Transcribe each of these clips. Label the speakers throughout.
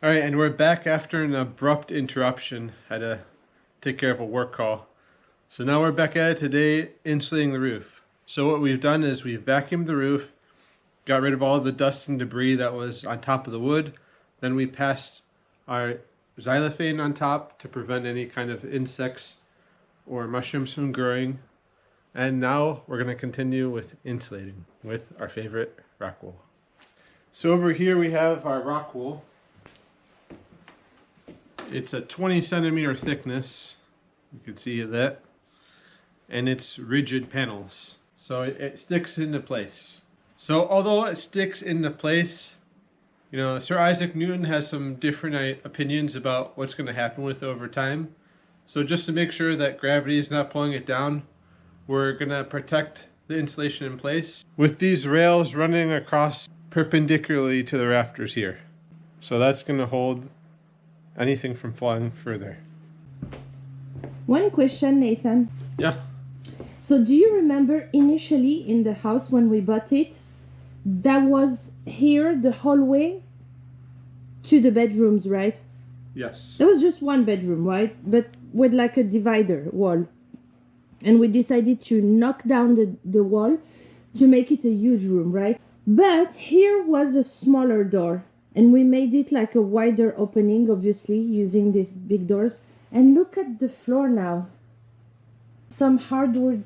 Speaker 1: All right, and we're back after an abrupt interruption. Had to take care of a work call. So now we're back at it today, insulating the roof. So what we've done is we've vacuumed the roof, got rid of all the dust and debris that was on top of the wood. Then we passed our xylophane on top to prevent any kind of insects or mushrooms from growing. And now we're going to continue with insulating with our favorite Rockwool. So over here we have our Rockwool. It's a 20 centimeter thickness, you can see that, and it's rigid panels, so it sticks into place. So although it sticks into place, you know, Sir Isaac Newton has some different opinions about what's going to happen with it over time. So just to make sure that gravity is not pulling it down, we're going to protect the insulation in place with these rails running across perpendicularly to the rafters here. So that's going to hold anything from falling further.
Speaker 2: One question, Nathan.
Speaker 1: Yeah.
Speaker 2: So do you remember initially in the house when we bought it, that was here the hallway to the bedrooms, right?
Speaker 1: Yes.
Speaker 2: There was just one bedroom, right? But with like a divider wall. And we decided to knock down the wall to make it a huge room, right? But here was a smaller door. And we made it like a wider opening, obviously, using these big doors. And look at the floor now. Some hardwood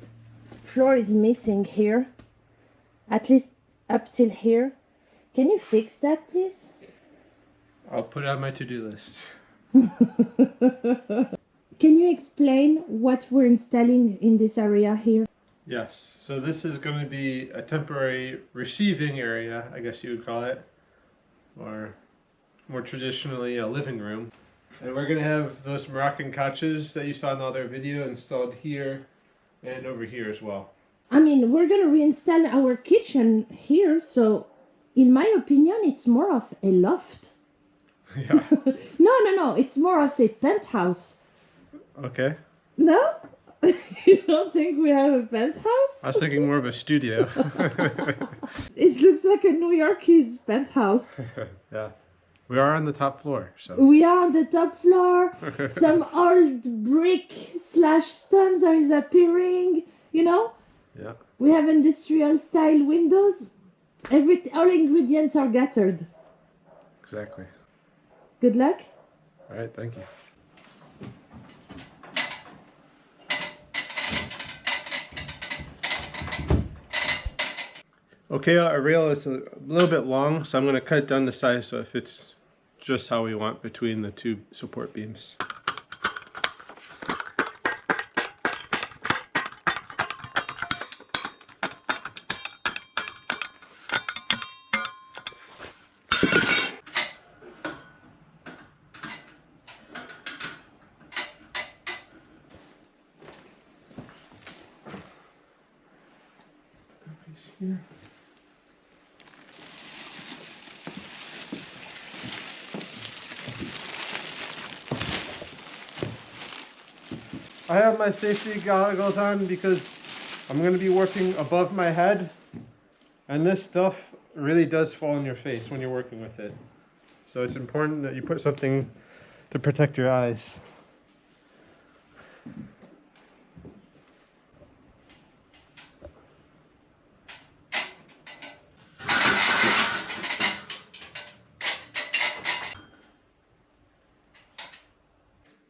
Speaker 2: floor is missing here. At least up till here. Can you fix that, please?
Speaker 1: I'll put it on my to-do list.
Speaker 2: Can you explain what we're installing in this area here?
Speaker 1: Yes. So this is going to be a temporary receiving area, I guess you would call it. Or more traditionally a living room. And we're going to have those Moroccan couches that you saw in the other video installed here and over here as well.
Speaker 2: I mean, we're going to reinstall our kitchen here, so in my opinion, it's more of a loft.
Speaker 1: Yeah.
Speaker 2: No, it's more of a penthouse.
Speaker 1: Okay.
Speaker 2: No? You don't think we have a penthouse?
Speaker 1: I was thinking more of a studio.
Speaker 2: It looks like a New Yorkie's penthouse.
Speaker 1: Yeah. We are on the top floor, so.
Speaker 2: We are on the top floor. Some old brick / stones are appearing, you know?
Speaker 1: Yeah.
Speaker 2: We have industrial style windows. All ingredients are gathered.
Speaker 1: Exactly.
Speaker 2: Good luck.
Speaker 1: All right, thank you. Okay, our rail is a little bit long, so I'm going to cut it down to size so it fits just how we want between the two support beams. Here. I have my safety goggles on because I'm going to be working above my head, and this stuff really does fall in your face when you're working with it. So it's important that you put something to protect your eyes.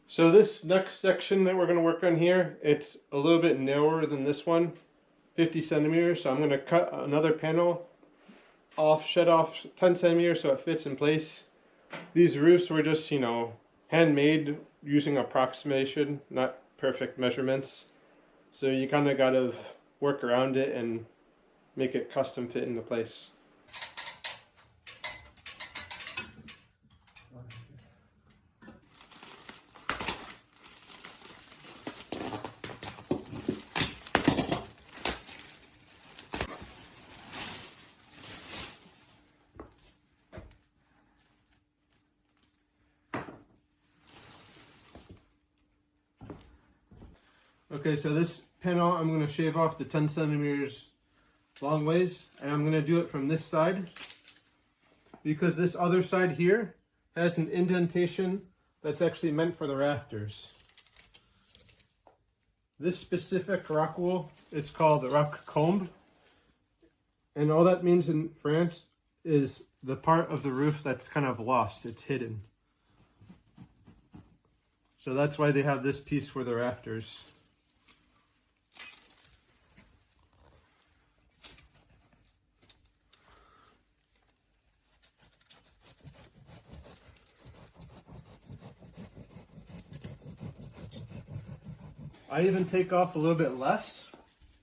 Speaker 1: So this next section that we're going to work on here, it's a little bit narrower than this one, 50 centimeters. So I'm going to cut another panel off, shed off 10 centimeters so it fits in place. These roofs were just, you know, handmade using approximation, not perfect measurements. So you kind of got to work around it and make it custom fit into place. Okay, so this panel I'm going to shave off the 10 centimeters long ways, and I'm going to do it from this side because this other side here has an indentation that's actually meant for the rafters. This specific Rockwool is called the rock comb, and all that means in France is the part of the roof that's kind of lost, it's hidden. So that's why they have this piece for the rafters. I even take off a little bit less,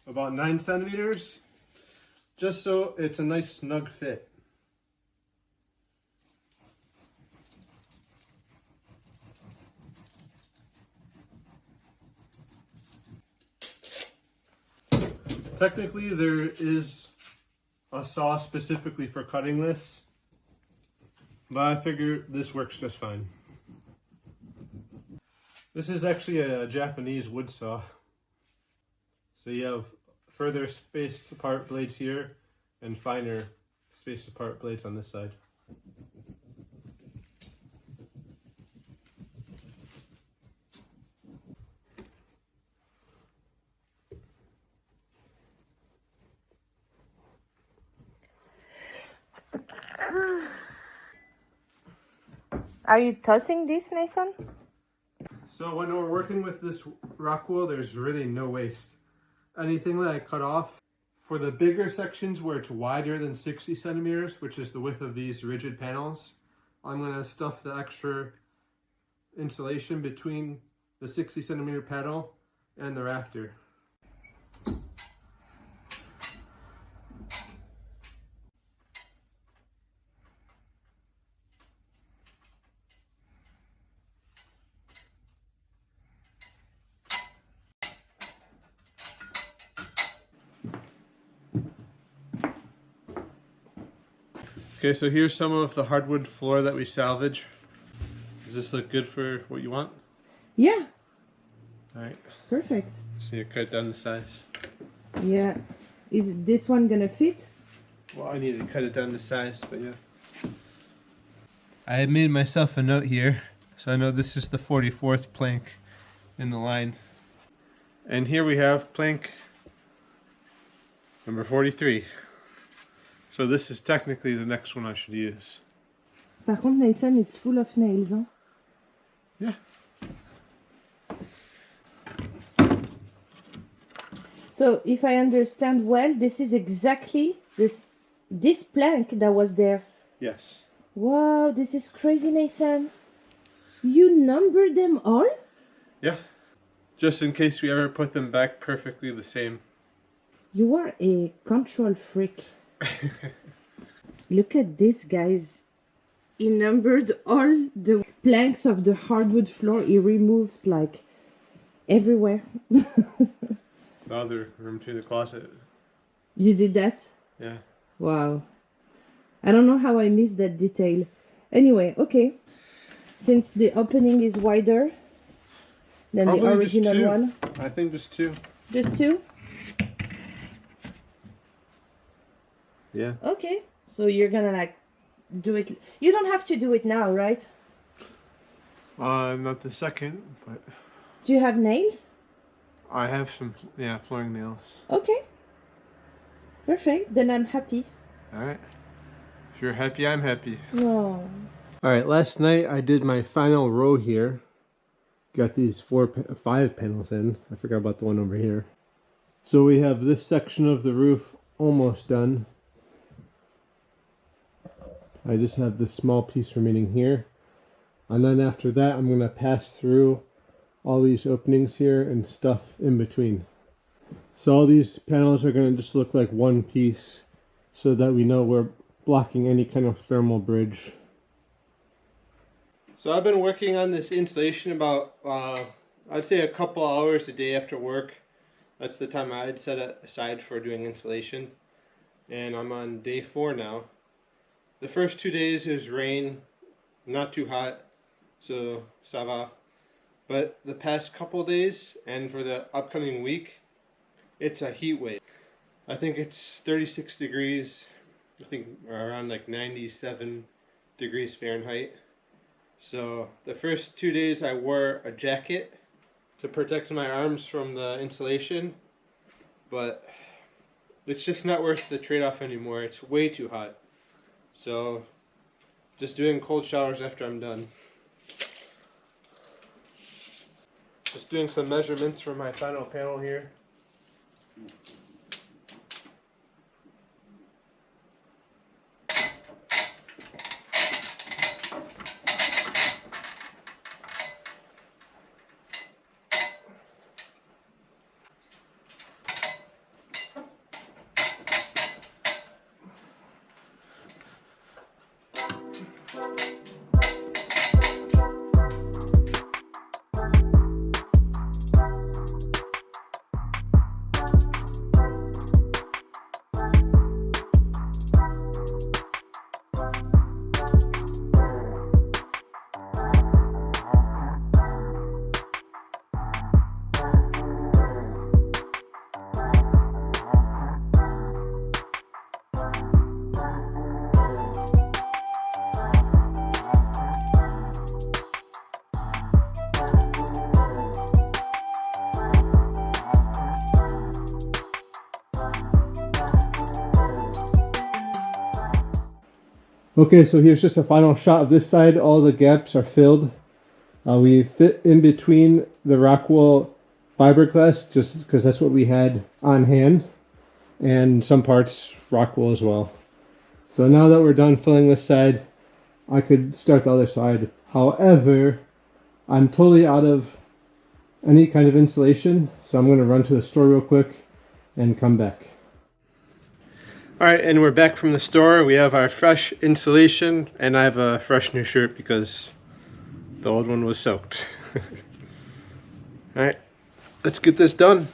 Speaker 1: about 9 centimeters, just so it's a nice snug fit. Technically, there is a saw specifically for cutting this, but I figure this works just fine. This is actually a Japanese wood saw. So you have further spaced apart blades here and finer spaced apart blades on this side.
Speaker 2: Are you tossing this, Nathan?
Speaker 1: So when we're working with this Rockwool, there's really no waste. Anything that I cut off, for the bigger sections where it's wider than 60 centimeters, which is the width of these rigid panels, I'm going to stuff the extra insulation between the 60 centimeter panel and the rafter. Okay, so here's some of the hardwood floor that we salvage. Does this look good for what you want?
Speaker 2: Yeah.
Speaker 1: Alright.
Speaker 2: Perfect.
Speaker 1: So you cut down the size.
Speaker 2: Yeah. Is this one gonna fit?
Speaker 1: Well, I need to cut it down to size, but yeah. I had made myself a note here, so I know this is the 44th plank in the line. And here we have plank number 43. So this is technically the next one I should use.
Speaker 2: Par contre, Nathan, it's full of nails, huh?
Speaker 1: Yeah.
Speaker 2: So, if I understand well, this is exactly this plank that was there.
Speaker 1: Yes.
Speaker 2: Wow, this is crazy, Nathan. You numbered them all?
Speaker 1: Yeah. Just in case we ever put them back perfectly the same.
Speaker 2: You are a control freak. Look at this, guys. He numbered all the planks of the hardwood floor. He removed like everywhere.
Speaker 1: The other room to the closet.
Speaker 2: You did that?
Speaker 1: Yeah.
Speaker 2: Wow. I don't know how I missed that detail. Anyway, okay. Since the opening is wider than
Speaker 1: Probably
Speaker 2: the original one.
Speaker 1: I think just 2.
Speaker 2: Just 2?
Speaker 1: Yeah.
Speaker 2: Okay. So you're gonna like do it. You don't have to do it now, right?
Speaker 1: Not the second, but
Speaker 2: Do you have nails?
Speaker 1: I have some, yeah, flooring nails.
Speaker 2: Okay. Perfect. Then I'm happy.
Speaker 1: Alright. If you're happy, I'm happy.
Speaker 2: No.
Speaker 1: Alright, last night I did my final row here. Got these 5 panels in. I forgot about the one over here. So we have this section of the roof almost done. I just have this small piece remaining here. And then after that, I'm going to pass through all these openings here and stuff in between. So all these panels are going to just look like one piece so that we know we're blocking any kind of thermal bridge. So I've been working on this insulation about, I'd say a couple hours a day after work. That's the time I'd set aside for doing insulation. And I'm on day 4 now. The first 2 days it was rain, not too hot, so ça va. But the past couple days and for the upcoming week, it's a heat wave. I think it's 36 degrees, I think around like 97 degrees Fahrenheit. So the first 2 days I wore a jacket to protect my arms from the insulation, but it's just not worth the trade-off anymore. It's way too hot. So just doing cold showers after I'm done. Just doing some measurements for my final panel here. Okay, so here's just a final shot of this side. All the gaps are filled. We fit in between the Rockwool fiberglass just because that's what we had on hand, and some parts Rockwool as well. So now that we're done filling this side, I could start the other side. However, I'm totally out of any kind of insulation, so I'm going to run to the store real quick and come back. Alright, and we're back from the store. We have our fresh insulation, and I have a fresh new shirt because the old one was soaked. Alright, let's get this done.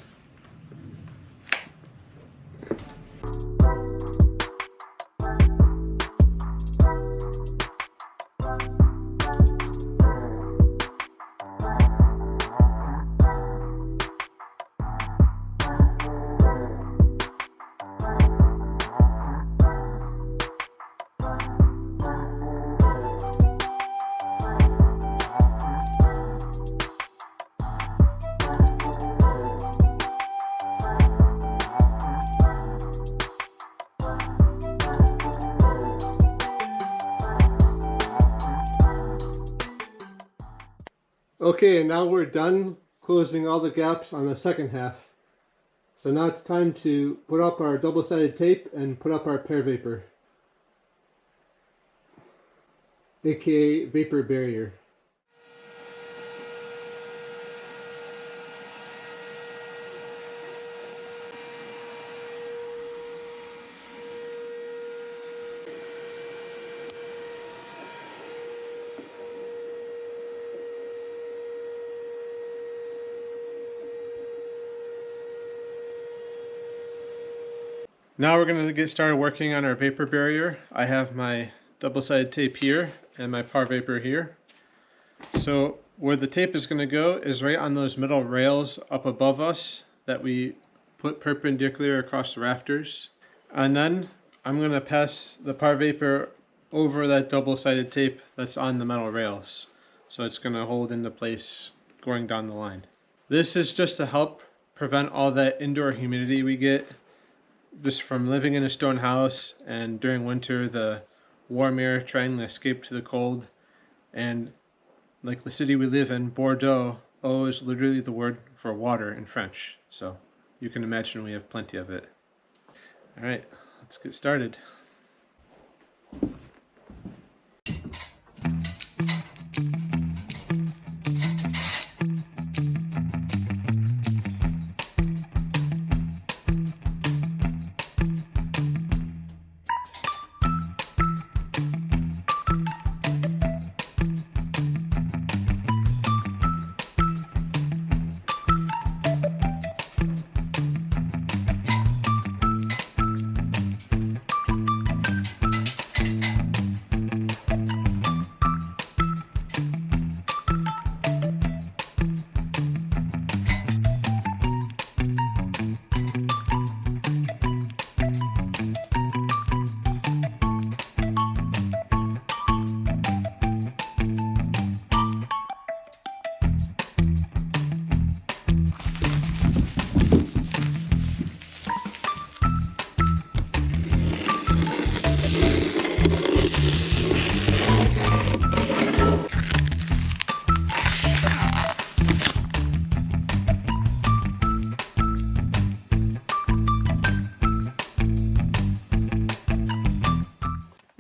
Speaker 1: Okay, and now we're done closing all the gaps on the second half. So now it's time to put up our double-sided tape and put up our pear vapor, aka vapor barrier. Now we're going to get started working on our vapor barrier. I have my double-sided tape here and my par vapor here. So where the tape is going to go is right on those metal rails up above us that we put perpendicular across the rafters. And then I'm going to pass the par vapor over that double-sided tape that's on the metal rails. So it's going to hold into place going down the line. This is just to help prevent all that indoor humidity we get just from living in a stone house, and during winter the warm air trying to escape to the cold. And like the city we live in, Bordeaux, eau is literally the word for water in French, so you can imagine we have plenty of it. Alright, let's get started.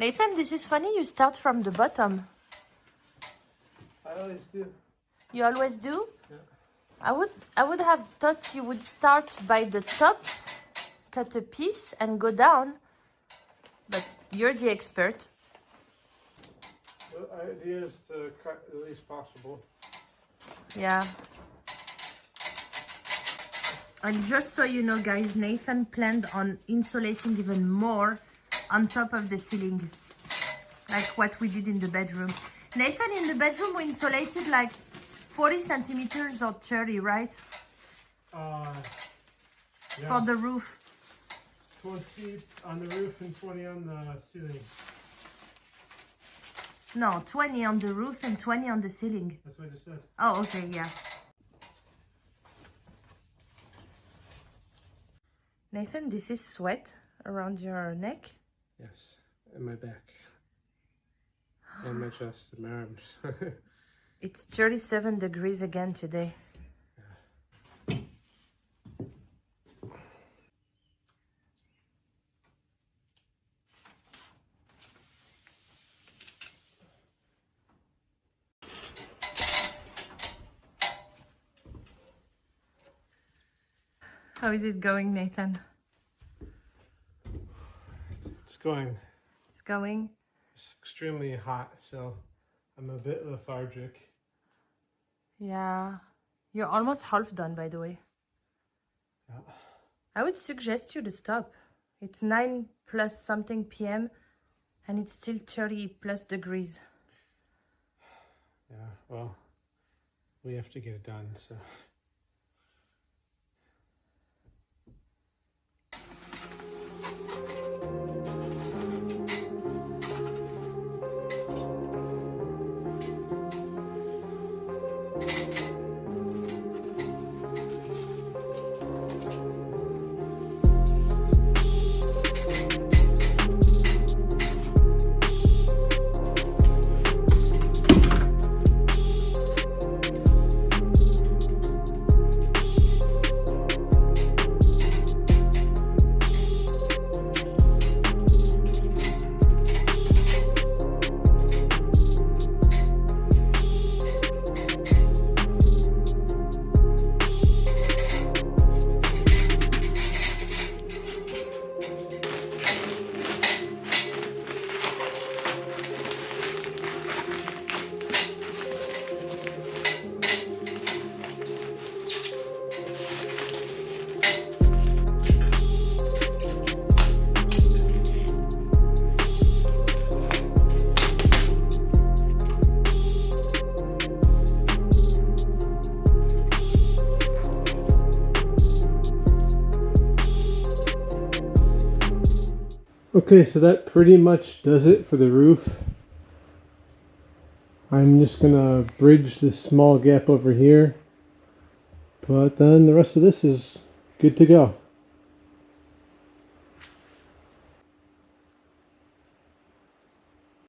Speaker 2: Nathan, this is funny. You start from the bottom.
Speaker 1: I always do.
Speaker 2: You always do?
Speaker 1: Yeah.
Speaker 2: I would have thought you would start by the top, cut a piece and go down. But you're the expert.
Speaker 1: The idea is to cut the least possible.
Speaker 2: Yeah. And just so you know, guys, Nathan planned on insulating even more on top of the ceiling, like what we did in the bedroom. Nathan, in the bedroom, we insulated like 40 centimeters or 30, right?
Speaker 1: Yeah.
Speaker 2: For the roof.
Speaker 1: 20 on the roof and 20 on the ceiling.
Speaker 2: No, 20 on the roof and 20 on the ceiling.
Speaker 1: That's what I just said.
Speaker 2: Oh, okay, yeah. Nathan, this is sweat around your neck?
Speaker 1: Yes, and my back. And my chest and my arms.
Speaker 2: It's 37 degrees again today.
Speaker 1: Yeah.
Speaker 2: How is it going, Nathan?
Speaker 1: It's going.
Speaker 2: It's going?
Speaker 1: It's extremely hot, so I'm a bit lethargic.
Speaker 2: Yeah. You're almost half done, by the way.
Speaker 1: Yeah.
Speaker 2: I would suggest you to stop. It's 9 plus something p.m. and it's still 30 plus degrees.
Speaker 1: Yeah, well, we have to get it done, so. Okay, so that pretty much does it for the roof. I'm just gonna bridge this small gap over here, but then the rest of this is good to go.